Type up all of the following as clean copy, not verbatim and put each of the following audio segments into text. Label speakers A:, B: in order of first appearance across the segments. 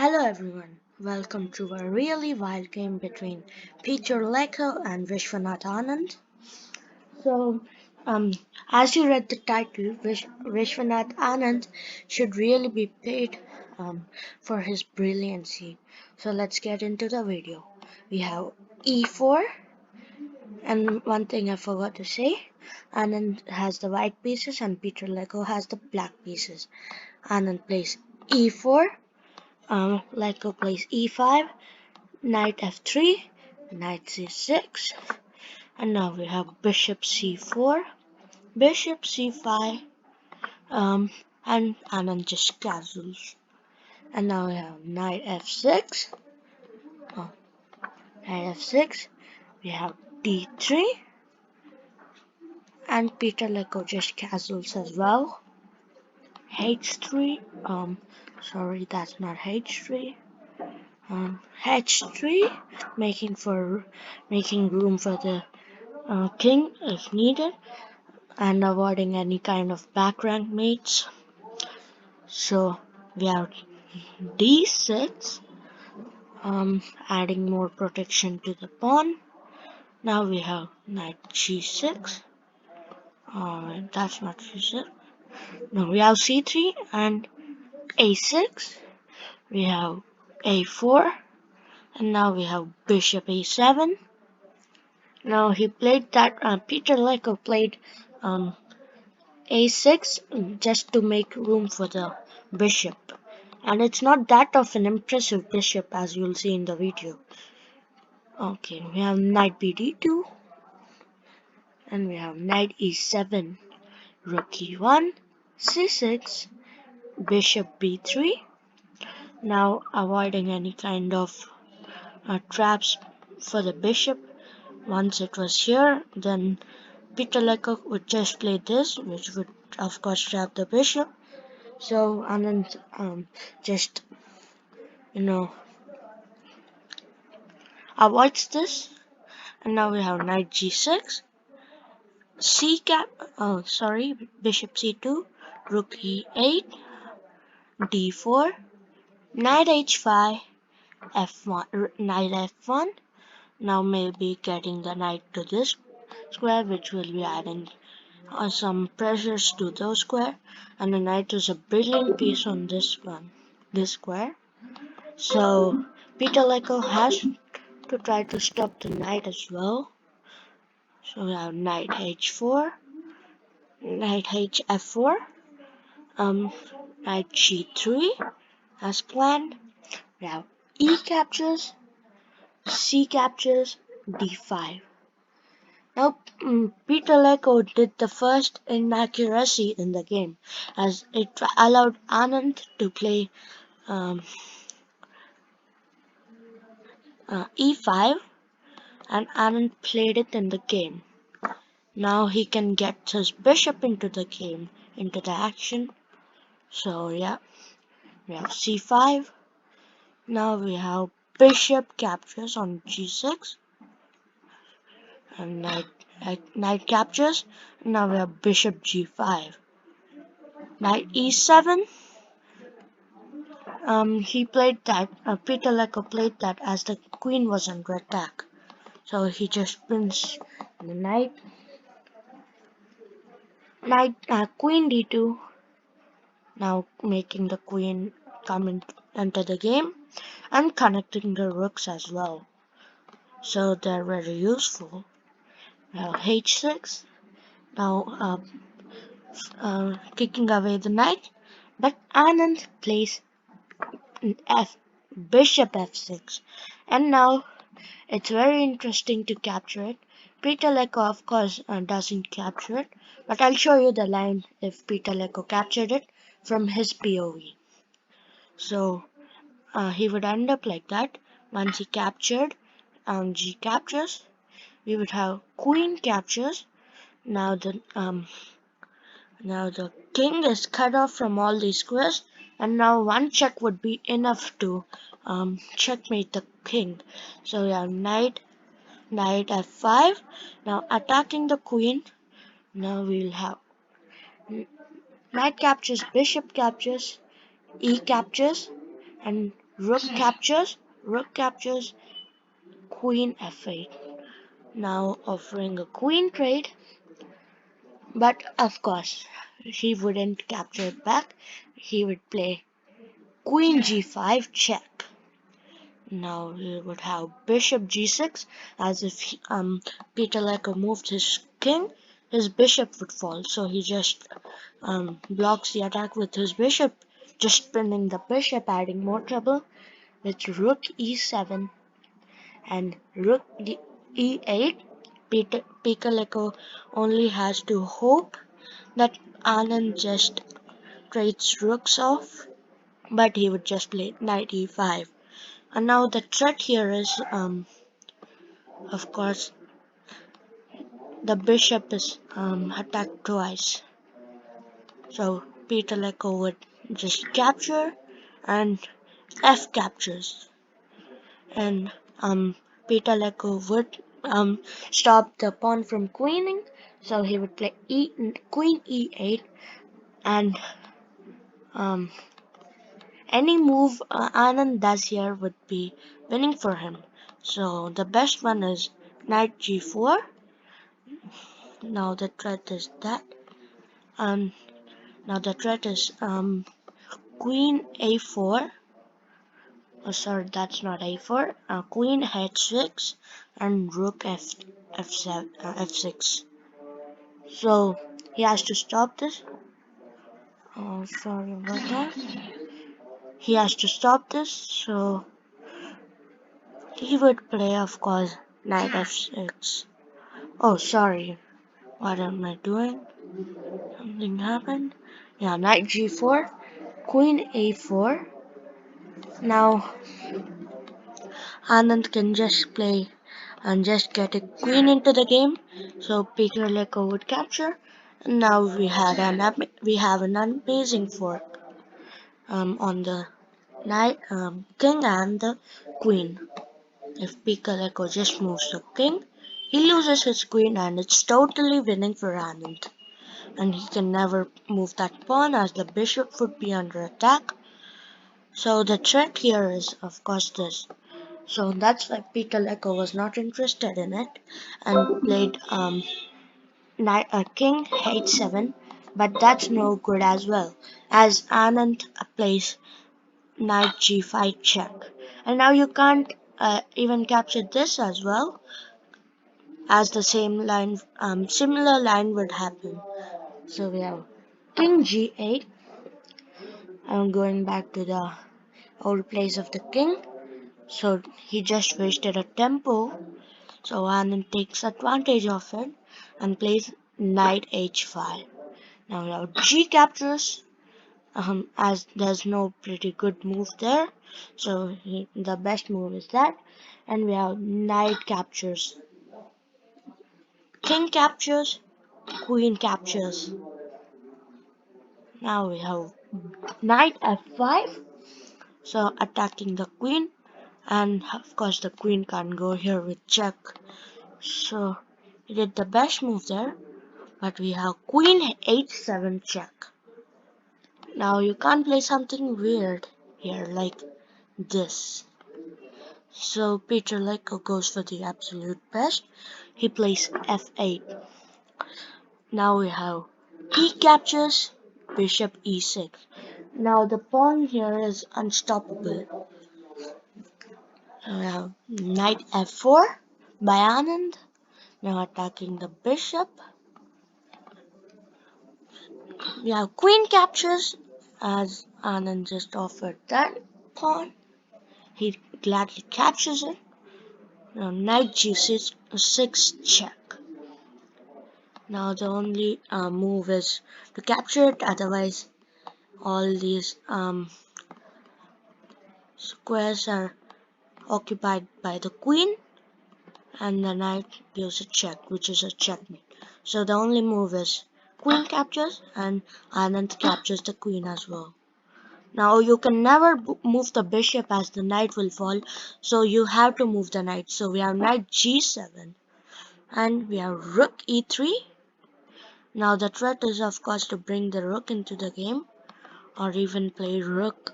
A: Hello everyone, welcome to a really wild game between Peter Leko and Vishvanath Anand. So, um, as you read the title, Vishvanath Anand should really be paid for his brilliancy. So let's get into the video. We have E4, and one thing I forgot to say, Anand has the white pieces and Peter Leko has the black pieces. Anand plays E4, Leko plays E5, knight f3, knight c6, and now we have bishop c4, bishop c5, and Anand just castles. And now we have knight f6, oh, knight f6, we have d3, and Peter Leko just castles as well. h3, sorry, that's not h3. H3, making room for the king if needed, and avoiding any kind of back rank mates. So we have d6, adding more protection to the pawn. Now we have knight g6. That's not g6. No, we have c3 and a6. We have a4, and now we have bishop a7. Now he played that. Peter Leko played a6 just to make room for the bishop, and it's not that of an impressive bishop as you'll see in the video. Okay, we have knight bd2, and we have knight e7, rook e1, c6, bishop b3. Now avoiding any kind of traps for the bishop. Once it was here, then Peter Leko would just play this, which would of course trap the bishop. So Anand just you know avoids this, and now we have knight g6, c cap. Oh, sorry, bishop c2, rook e8, d4, knight h5, f1, knight f1. Now maybe getting the knight to this square, which will be adding some pressures to those square, and the knight is a brilliant piece on this square. So Peter Leko has to try to stop the knight as well. So we have knight h4, knight hf4, knight g3 as planned. We have e captures, c captures, d5. Now, Peter Leko did the first inaccuracy in the game, as it allowed Anand to play e5, and Anand played it in the game. Now he can get his bishop into the game, into the action. So yeah, we have c5. Now we have bishop captures on g6, and knight captures. Now we have bishop g5, knight e7. He played that. Peter Leko played that as the queen was under attack. So he just wins the knight. Queen d2. Now making the queen come into the game, and connecting the rooks as well. So they're very useful. Now h6. Now kicking away the knight, but Anand plays f bishop f6, and now it's very interesting to capture it. Peter Leko, of course, doesn't capture it, but I'll show you the line if Peter Leko captured it from his POV. So he would end up like that. Once he captured G captures, we would have queen captures. Now the king is cut off from all these squares, and now one check would be enough to checkmate the king. So we have knight f5. Now attacking the queen. Now we will have knight captures, bishop captures, e captures, and rook captures, queen f8. Now offering a queen trade, but of course he wouldn't capture it back. He would play queen g5 check. Now we would have bishop g6, as if Peter Leko moved his king, his bishop would fall. So he just blocks the attack with his bishop, just spinning the bishop, adding more trouble with rook e7 and rook e8. Peter Leko only has to hope that Anand just trades rooks off, but he would just play knight e5. And now the threat here is, of course, the bishop is attacked twice. So Peter Leko would just capture and F captures. And Peter Leko would stop the pawn from queening. So he would play queen e8 and um, any move Anand does here would be winning for him. So the best one is knight g4. Now the threat is that. Um, Now the threat is queen a4. Oh, sorry, that's not a4. Queen h6 and rook f7 f6. So he has to stop this. Oh, sorry about that. He has to stop this. So he would play, of course, knight f6. Oh, sorry. What am I doing? Something happened. Yeah, knight g4, queen a4. Now Anand can just play and just get a queen into the game. So Peter Leko would capture. And now we have an amazing fork on the knight, king and the queen. If Peter Leko just moves the king, he loses his queen and it's totally winning for Anand. And he can never move that pawn as the bishop would be under attack. So the threat here is, of course, this. So that's why Peter Leko was not interested in it and played king h7, but that's no good as well, as Anand plays knight g5 check. And now you can't even capture this as well, as the similar line would happen. So we have king g8. I'm going back to the old place of the king. So he just wasted a tempo. So Anand takes advantage of it and plays knight h5. Now we have g captures, as there's no pretty good move there. So the best move is that. And we have knight captures, king captures, queen captures. Now we have knight f5. So attacking the queen. And of course the queen can't go here with check. So he did the best move there. But we have queen h7 check. Now you can't play something weird here like this. So Peter Leko goes for the absolute best. He plays f8. Now we have p captures, bishop e6. Now the pawn here is unstoppable. We have knight f4 by Anand. Now attacking the bishop. We have queen captures, as Anand just offered that pawn. He gladly captures it. Now knight g6 check. Now the only move is to capture it, otherwise all these squares are occupied by the queen and the knight gives a check, which is a checkmate. So the only move is queen captures and Anand captures the queen as well. Now you can never move the bishop as the knight will fall, so you have to move the knight. So we have knight g7 and we have rook e3. Now the threat is, of course, to bring the rook into the game or even play rook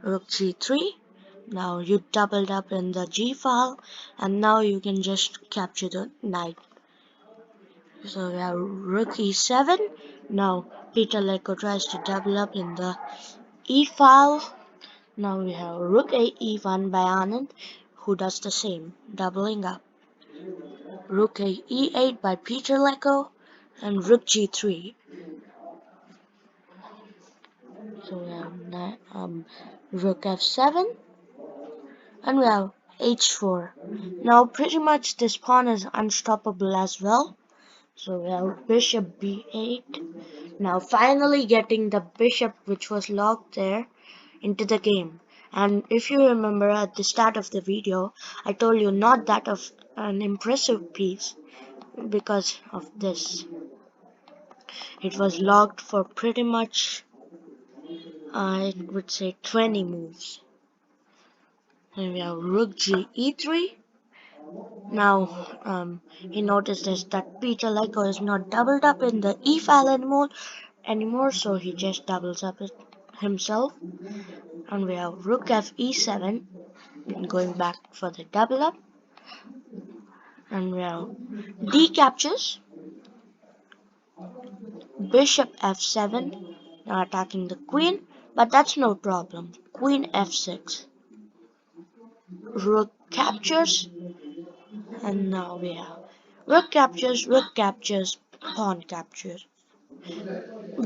A: rook g3. Now you doubled up in the g file, and now you can just capture the knight. So we have rook e7. Now Peter Leko tries to double up in the e file. Now we have rook a e1 by Anand, who does the same, doubling up. Rook a e8 by Peter Leko, and rook g3. So we have rook f7, and we have h4. Now pretty much this pawn is unstoppable as well. So we have bishop b8. Now finally getting the bishop which was locked there into the game. And if you remember at the start of the video, I told you not that of an impressive piece because of this. It was locked for pretty much, I would say 20 moves. And we have rook g e3. Now he notices that Peter Leko is not doubled up in the e file anymore, so he just doubles up it himself. And we have rook f e7, going back for the double up. And we have d captures, bishop f7, now attacking the queen, but that's no problem. Queen f6, rook captures, and now we have rook captures, pawn captures.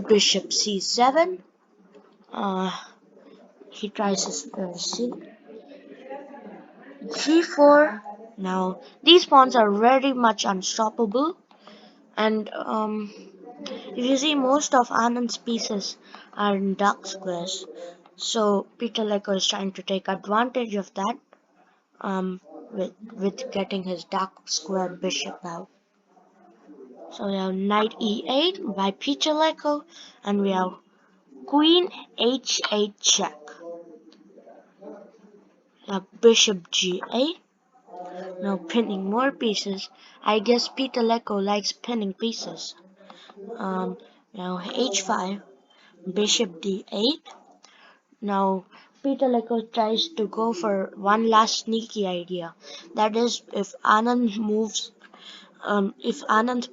A: Bishop c7, uh, he tries his g4. Now these pawns are very much unstoppable, and if you see, most of Anand's pieces are in dark squares, so Peter Leko is trying to take advantage of that with getting his dark square bishop out. So we have knight e8 by Peter Leko, and we have queen h8 check. Now bishop g8. Now pinning more pieces. I guess Peter Leko likes pinning pieces. Now h5, bishop d8. Now Peter Leko tries to go for one last sneaky idea. That is, if Anand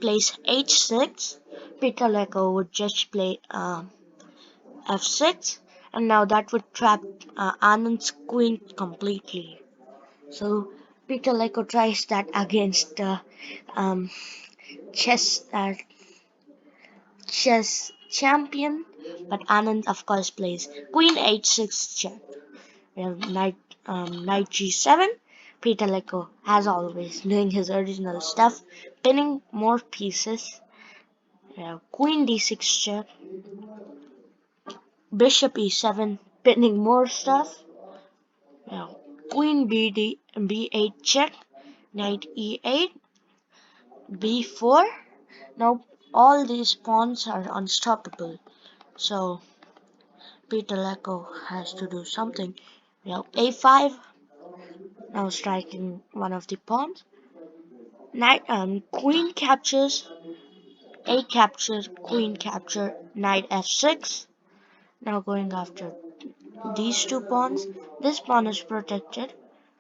A: plays h6, Peter Leko would just play f6, and now that would trap Anand's queen completely. So Peter Leko tries that against um, chess chess champion, but Anand of course plays queen h6 check. We have knight g7. Peter Leko, as always, doing his original stuff, pinning more pieces. We have queen d6 check. Bishop e7, pinning more stuff. We have queen b8 check. Knight e8, b4. Now all these pawns are unstoppable. So Peter Leko has to do something. We have a5. Now striking one of the pawns. Knight queen captures, a capture, queen capture, knight f6. Now going after these two pawns. This pawn is protected,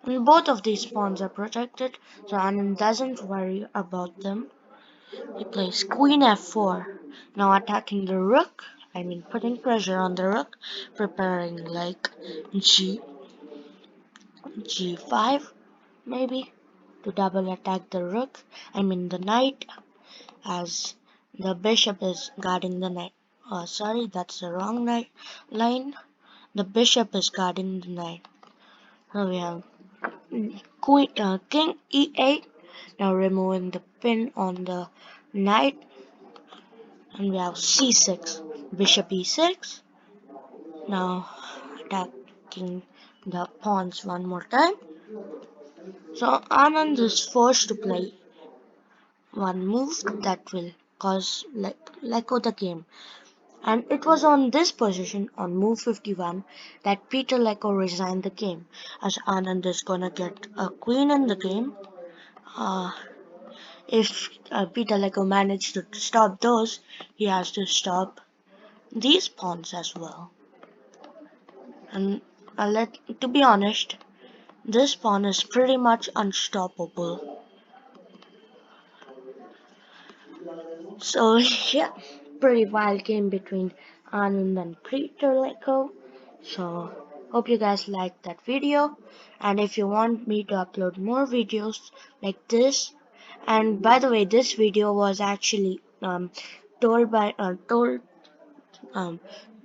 A: and both of these pawns are protected, so Anand doesn't worry about them. He plays queen f4. Now attacking the rook. I mean putting pressure on the rook, preparing like g5 maybe to double attack the rook. I mean the knight, as the bishop is guarding the knight. Oh, sorry, that's the wrong knight line. The bishop is guarding the knight. Now we have king e8. Now removing the pin on the knight, and we have c6, bishop e6. Now attacking the pawns one more time. So Anand is forced to play one move that will cause Leko the game. And it was on this position, on move 51, that Peter Leko resigned the game, as Anand is gonna get a queen in the game. If Peter Leko managed to stop those, he has to stop these pawns as well. And To be honest, this pawn is pretty much unstoppable. So yeah, pretty wild game between Anand and Peter Leko. So hope you guys liked that video, and if you want me to upload more videos like this, and by the way, this video was actually told by told um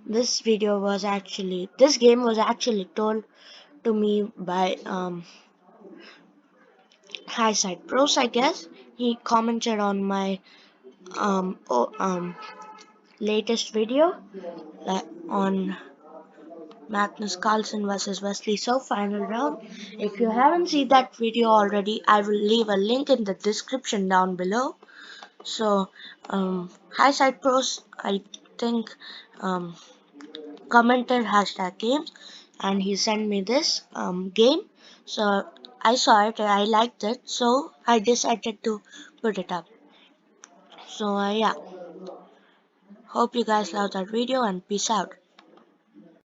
A: this game was actually told to me by Highside Pros, I guess. He commented on my latest video on Magnus Carlsen versus Wesley So final round. If you haven't seen that video already, I will leave a link in the description down below. So, Highside Pros, I think, um, commented hashtag games, and he sent me this game. So I saw it and I liked it, so I decided to put it up. So yeah, hope you guys love that video and peace out.